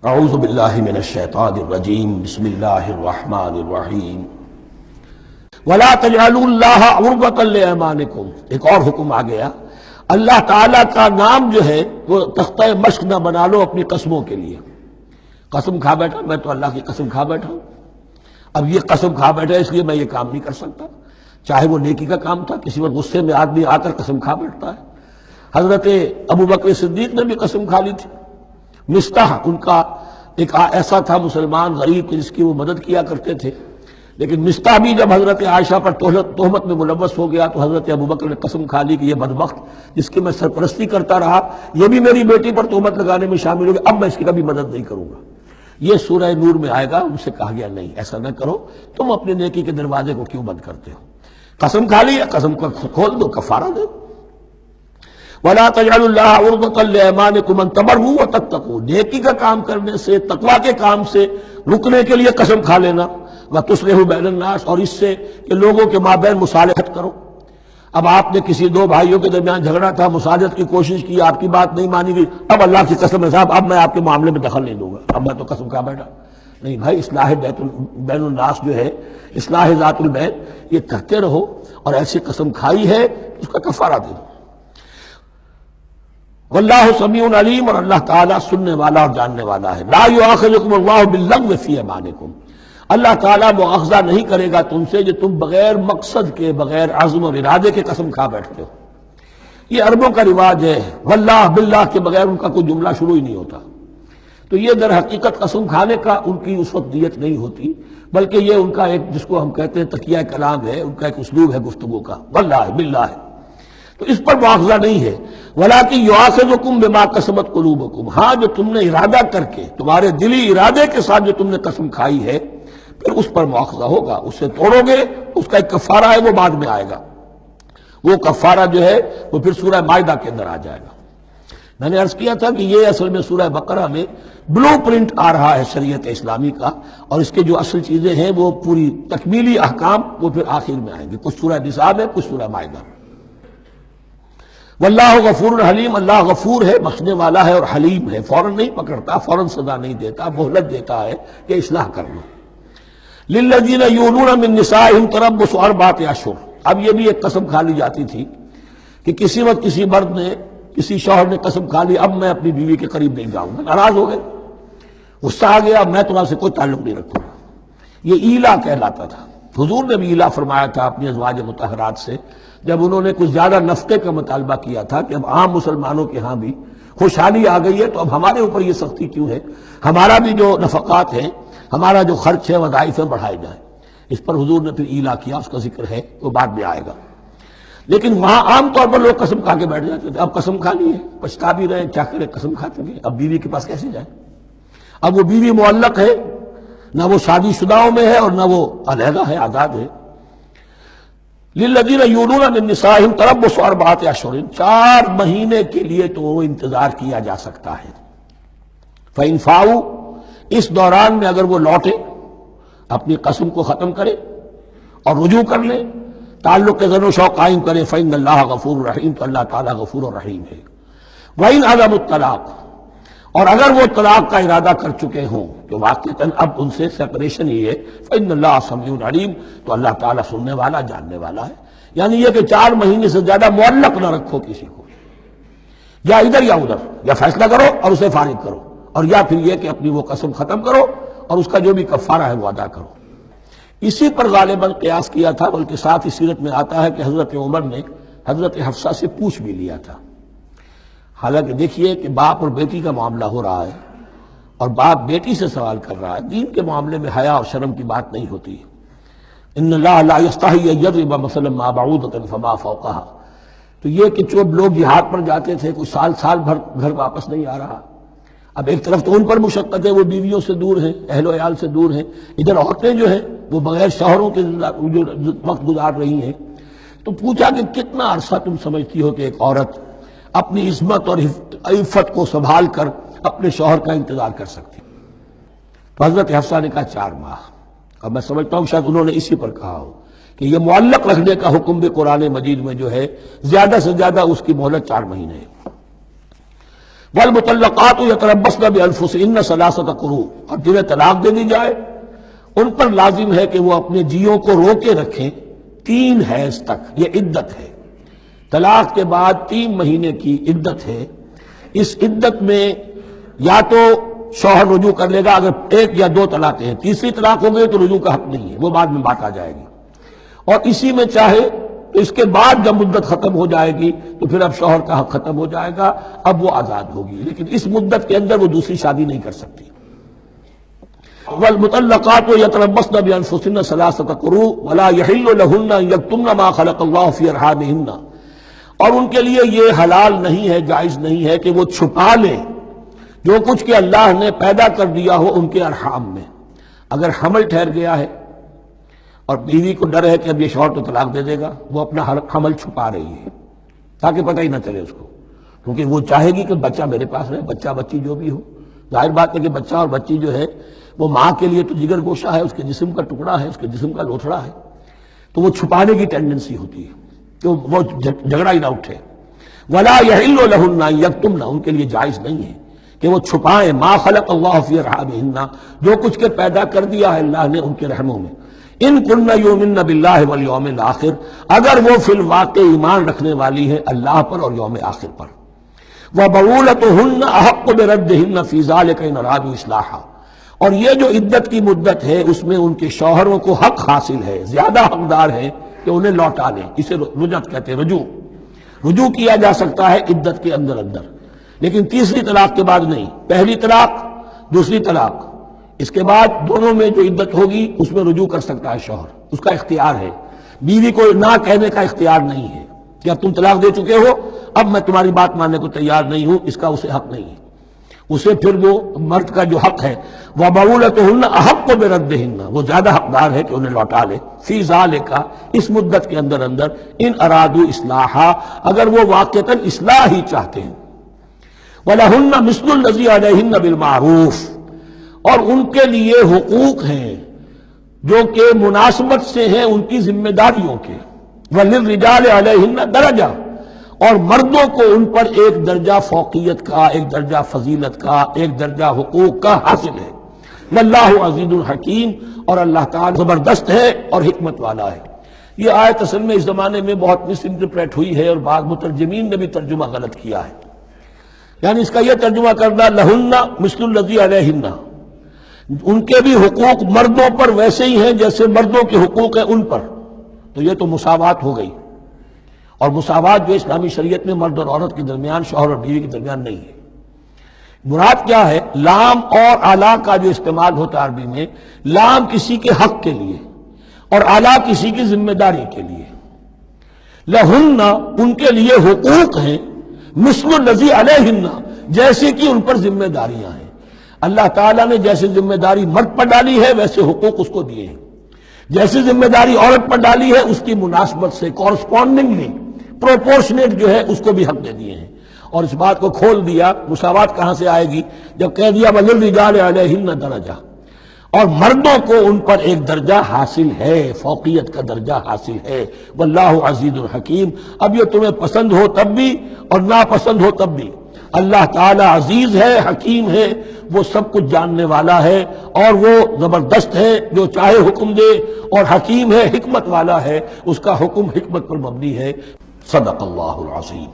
اعوذ باللہ من الشیطان الرجیم بسم اللہ الرحمن الرحیم ولا تجعلوا اللہ عرضۃ لایمانکم۔ ایک اور حکم آ گیا، اللہ تعالیٰ کا نام جو ہے وہ تختہ مشق نہ بنا لو اپنی قسموں کے لیے۔ قسم کھا بیٹھا، میں تو اللہ کی قسم کھا بیٹھا ہوں، اب یہ قسم کھا بیٹھا اس لیے میں یہ کام نہیں کر سکتا۔ چاہے وہ نیکی کا کام تھا، کسی وقت غصے میں آدمی آ کر قسم کھا بیٹھتا ہے۔ حضرت ابوبکر صدیق نے بھی قسم کھا لی تھی۔ مصطح ان کا ایک ایسا تھا مسلمان غریب کہ جس کی وہ مدد کیا کرتے تھے، لیکن مصطح بھی جب حضرت عائشہ پر تہمت میں ملوث ہو گیا تو حضرت ابوبکر نے قسم کھا لی کہ یہ بدبخت جس کی میں سرپرستی کرتا رہا یہ بھی میری بیٹی پر تہمت لگانے میں شامل ہو گیا، اب میں اس کی کبھی مدد نہیں کروں گا۔ یہ سورہ نور میں آئے گا، ان سے کہا گیا نہیں ایسا نہ کرو، تم اپنے نیکی کے دروازے کو کیوں بند کرتے ہو؟ قسم کھا لی، قسم کو کھول دو، کفارہ دو۔ وَلَا تَجْعَلُوا اللَّهَ عُرْضَةً لِأَيْمَانِكُمْ أَن تَبَرُّوا وَتَتَّقُوا، نیکی کا کام کرنے سے، تقویٰ کے کام سے رکنے کے لیے قسم کھا لینا۔ وَتُصْلِحُوا بَيْنَ النَّاسِ، اور اس سے کہ لوگوں کے مابین مصالحت کرو۔ اب آپ نے کسی دو بھائیوں کے درمیان جھگڑا تھا، مصالحت کی کوشش کی، آپ کی بات نہیں مانی گئی، اب اللہ کی قسم ہے صاحب اب میں آپ کے معاملے میں دخل نہیں دوں گا، اب میں تو قسم کھا بیٹھا۔ نہیں بھائی، اصلاح بین الناس جو ہے، اصلاح ذات البین، یہ کرتے رہو، اور ایسی قسم کھائی ہے اس کا کفارہ دے دو۔ واللہ سمیع علیم، اور اللہ تعالیٰ سننے والا اور جاننے والا ہے۔ لا یؤاخذکم اللہ باللغو فی ایمانکم، اللہ تعالیٰ مؤاخذہ نہیں کرے گا تم سے جو تم بغیر مقصد کے، بغیر عزم اور ارادے کے قسم کھا بیٹھتے ہو۔ یہ عربوں کا رواج ہے، واللہ باللہ کے بغیر ان کا کوئی جملہ شروع ہی نہیں ہوتا، تو یہ در حقیقت قسم کھانے کا ان کی اس وقت نیت نہیں ہوتی، بلکہ یہ ان کا ایک جس کو ہم کہتے ہیں تکیہ کلام ہے، ان کا ایک اسلوب ہے گفتگو کا، واللہ باللہ، تو اس پر مؤاخذہ نہیں ہے۔ وَلَٰكِن يُؤَاخِذُكُم بِمَا كَسَبَتْ قُلُوبُكُم، ہاں جو تم نے ارادہ کر کے، تمہارے دلی ارادے کے ساتھ جو تم نے قسم کھائی ہے، پھر اس پر مؤاخذہ ہوگا، اسے توڑو گے، اس کا ایک کفارہ ہے، وہ بعد میں آئے گا۔ وہ کفارہ جو ہے وہ پھر سورہ مائدہ کے اندر آ جائے گا۔ میں نے عرض کیا تھا کہ یہ اصل میں سورہ بقرہ میں بلو پرنٹ آ رہا ہے شریعت اسلامی کا، اور اس کے جو اصل چیزیں ہیں وہ پوری تکمیلی احکام وہ پھر آخر میں آئیں گے، کچھ سورہ نساء میں، کچھ سورہ مائدہ میں۔ واللہ غفور حلیم، اللہ غفور ہے، بخشنے والا ہے اور حلیم ہے، فوراً نہیں پکڑتا، فوراً سزا نہیں دیتا، مہلت دیتا ہے کہ اصلاح کر لو۔ للذین یولون من نسائہم تربص اربعۃ اشہر، اب یہ بھی ایک قسم کھا لی جاتی تھی کہ کسی وقت کسی مرد نے، کسی شوہر نے قسم کھا لی اب میں اپنی بیوی کے قریب نہیں جاؤں گا، ناراض ہو گئے، غصہ آ گیا، میں تمہارے سے کوئی تعلق نہیں رکھوں گا، یہ ایلا کہلاتا تھا۔ حضور نے بھی ایلا فرمایا تھا اپنی ازواج مطہرات سے جب انہوں نے کچھ زیادہ نفقے کا مطالبہ کیا تھا کہ اب عام مسلمانوں کے ہاں بھی خوشحالی آ گئی ہے تو اب ہمارے اوپر یہ سختی کیوں ہے، ہمارا بھی جو نفقات ہیں، ہمارا جو خرچ ہے، وظائف ہیں، بڑھائے جائیں۔ اس پر حضور نے پھر ایلا کیا، اس کا ذکر ہے وہ بعد میں آئے گا۔ لیکن وہاں عام طور پر لوگ قسم کھا کے بیٹھ جاتے تھے، اب قسم کھا لی ہے، پچھتا بھی رہے، کیا کرے، قسم کھا چکے، اب بیوی کے پاس کیسے جائیں؟ اب وہ بیوی معلق ہے، نہ وہ شادی شداؤں میں ہے اور نہ وہ علیحدہ ہے، آزاد ہے۔ للذین یولون من نسائہم تربص اربعۃ اشہر، 4 مہینے کے لیے تو وہ انتظار کیا جا سکتا ہے۔ فإن فاؤوا، اس دوران میں اگر وہ لوٹے، اپنی قسم کو ختم کرے اور رجوع کر لے، تعلق کے زن و شوق قائم کرے، فإن اللہ غفور رحیم، تو اللہ تعالیٰ غفور و رحیم ہے۔ وإن عزموا الطلاق، اور اگر وہ طلاق کا ارادہ کر چکے ہوں کہ واقعتاً اب ان سے سپریشن ہی ہے، فإن اللہ سمیع علیم، تو اللہ تعالیٰ سننے والا، جاننے والا ہے۔ یعنی یہ کہ 4 مہینے سے زیادہ معلق نہ رکھو کسی کو، یا ادھر یا ادھر، یا فیصلہ کرو اور اسے فارغ کرو، اور یا پھر یہ کہ اپنی وہ قسم ختم کرو اور اس کا جو بھی کفارہ ہے وہ ادا کرو۔ اسی پر غالباً قیاس کیا تھا، بلکہ ساتھ ہی سیرت میں آتا ہے کہ حضرت عمر نے حضرت حفصہ سے پوچھ بھی لیا تھا۔ حالانکہ دیکھیے کہ باپ اور بیٹی کا معاملہ ہو رہا ہے، اور باپ بیٹی سے سوال کر رہا ہے، دین کے معاملے میں حیا اور شرم کی بات نہیں ہوتی۔ ان اللہ لا یستحی ان یضرب مثلا ما بعوضۃ فما فوقها، تو یہ کہ جو لوگ جہاد پر جاتے تھے، کوئی سال بھر گھر واپس نہیں آ رہا، اب ایک طرف تو ان پر مشقت ہے، وہ بیویوں سے دور ہیں، اہل و عیال سے دور ہیں، ادھر عورتیں جو ہیں وہ بغیر شوہروں کے جو وقت گزار رہی ہیں، تو پوچھا کہ کتنا عرصہ تم سمجھتی ہو کہ ایک عورت اپنی عصمت اور عفت کو سنبھال کر اپنے شوہر کا انتظار کر سکتی؟ تو حضرت حفصہ نے کہا 4 ماہ۔ اب میں سمجھتا ہوں شاید انہوں نے اسی پر کہا ہو کہ یہ معلق رکھنے کا حکم بھی قرآن مجید میں جو ہے زیادہ سے زیادہ اس کی مہلت 4 مہینے ہے۔ والمطلقات یتربصن بانفسهن ثلاثة قروء، اور جنہیں طلاق دے دی جائے ان پر لازم ہے کہ وہ اپنے جیوں کو روکے رکھیں 3 حیض تک، یہ عدت ہے۔ طلاق کے بعد 3 مہینے کی عدت ہے۔ اس عدت میں یا تو شوہر رجوع کر لے گا اگر 1 یا 2 طلاقیں ہیں، تیسری طلاق ہو گئی تو رجوع کا حق نہیں ہے، وہ بعد میں بات آ جائے گی، اور اسی میں چاہے تو اس کے بعد جب مدت ختم ہو جائے گی تو پھر اب شوہر کا حق ختم ہو جائے گا، اب وہ آزاد ہوگی، لیکن اس مدت کے اندر وہ دوسری شادی نہیں کر سکتی۔ والمطلقات یتربصن بانفسهن ثلاثة قروء ولا يحل لهن ان يكتمن ما خلق الله في ارحامهن، اور ان کے لیے یہ حلال نہیں ہے، جائز نہیں ہے کہ وہ چھپا لیں جو کچھ کہ اللہ نے پیدا کر دیا ہو ان کے ارحام میں۔ اگر حمل ٹھہر گیا ہے اور بیوی کو ڈر ہے کہ اب یہ شوہر تو طلاق دے دے گا، وہ اپنا حمل چھپا رہی ہے تاکہ پتہ ہی نہ چلے اس کو، کیونکہ وہ چاہے گی کہ بچہ میرے پاس رہے، بچہ بچی جو بھی ہو۔ ظاہر بات ہے کہ بچہ اور بچی جو ہے وہ ماں کے لیے تو جگر گوشہ ہے، اس کے جسم کا ٹکڑا ہے، اس کے جسم کا لوتھڑا ہے، تو وہ چھپانے کی ٹینڈنسی ہوتی ہے کہ وہ جھگڑا ہی نہ اٹھے۔ ولا يحل لهن ان يكتمن، ان کے لیے جائز نہیں ہے کہ وہ چھپائیں ما خلق اللہ فی ارحامہن، جو کچھ کے پیدا کر دیا ہے اللہ نے ان کے رحموں میں۔ ان کن یؤمن باللہ والیوم الآخر، اگر وہ فی الواقع ایمان رکھنے والی ہیں اللہ پر اور یوم آخر پر۔ وبعولتهن احق بردہن فی ذلک ان ارادوا اصلاحا، اور یہ جو عدت کی مدت ہے اس میں ان کے شوہروں کو حق حاصل ہے، زیادہ حقدار ہے کہ انہیں لوٹا لیں، اسے رجعت کہتے ہیں، رجوع کیا جا سکتا ہے عدت کے اندر لیکن تیسری طلاق کے بعد نہیں۔ پہلی طلاق، دوسری طلاق، اس کے بعد دونوں میں جو عدت ہوگی اس میں رجوع کر سکتا ہے شوہر، اس کا اختیار ہے، بیوی کو نہ کہنے کا اختیار نہیں ہے کہ اب تم طلاق دے چکے ہو، اب میں تمہاری بات ماننے کو تیار نہیں ہوں، اس کا اسے حق نہیں ہے۔ اسے پھر وہ مرد کا جو حق ہے وَبَعُولَتُهُنَّ أَحَقُّ بِرَدِّهِنَّ، وہ زیادہ حقدار ہے کہ انہیں لوٹا لے، فی ذالک، اس مدت کے اندر ان ارادوا اصلاحا، اگر وہ واقعتاً اصلاح ہی چاہتے ہیں۔ وَلَهُنَّ مِثْلُ الَّذِي عَلَيْهِنَّ بِالْمَعْرُوفِ، اور ان کے لیے حقوق ہیں جو کہ مناسبت سے ہیں ان کی ذمہ داریوں کے۔ وَلِلرِّجَالِ عَلَيْهِنَّ دَرَجَةٌ، اور مردوں کو ان پر ایک درجہ فوقیت کا، ایک درجہ فضیلت کا، ایک درجہ حقوق کا حاصل ہے۔ واللہ عزیز الحکیم، اور اللہ تعالی زبردست ہے اور حکمت والا ہے۔ یہ آیت اصل میں اس زمانے میں بہت مس انٹرپریٹ ہوئی ہے اور بعض مترجمین نے بھی ترجمہ غلط کیا ہے، یعنی اس کا یہ ترجمہ کرنا لہن مثل الذی علیہن، ان کے بھی حقوق مردوں پر ویسے ہی ہیں جیسے مردوں کے حقوق ہیں ان پر، تو یہ تو مساوات ہو گئی، اور مساوات جو اسلامی شریعت میں مرد اور عورت کے درمیان، شوہر اور بیوی کے درمیان نہیں ہے۔ مراد کیا ہے؟ لام اور اعلیٰ کا جو استعمال ہوتا ہے عربی میں، لام کسی کے حق کے لیے اور اعلیٰ کسی کی ذمہ داری کے لیے۔ لہن، ان کے لیے حقوق ہیں، مثل الذی علیہن، جیسے کہ ان پر ذمہ داریاں ہیں۔ اللہ تعالیٰ نے جیسے ذمہ داری مرد پر ڈالی ہے ویسے حقوق اس کو دیے ہیں، جیسے ذمہ داری عورت پر ڈالی ہے اس کی مناسبت سے کورسپونڈنگلی پروپورشنیٹ جو ہے اس کو بھی حق دے دیے ہیں۔ اور اس بات کو کھول دیا، مساوات کہاں سے آئے گی؟ جب کہہ دیا وَلِلرِّجَالِ عَلَيْهِنَّ درجہ، اور مردوں کو ان پر ایک درجہ حاصل ہے، فوقیت کا درجہ حاصل ہے۔ واللہ عزیز الحکیم، اب یہ تمہیں پسند ہو تب بھی اور ناپسند ہو تب بھی اللہ تعالی عزیز ہے، حکیم ہے، وہ سب کچھ جاننے والا ہے، اور وہ زبردست ہے، جو چاہے حکم دے، اور حکیم ہے، حکمت والا ہے، اس کا حکم حکمت پر مبنی ہے۔ صدق اللہ العظیم۔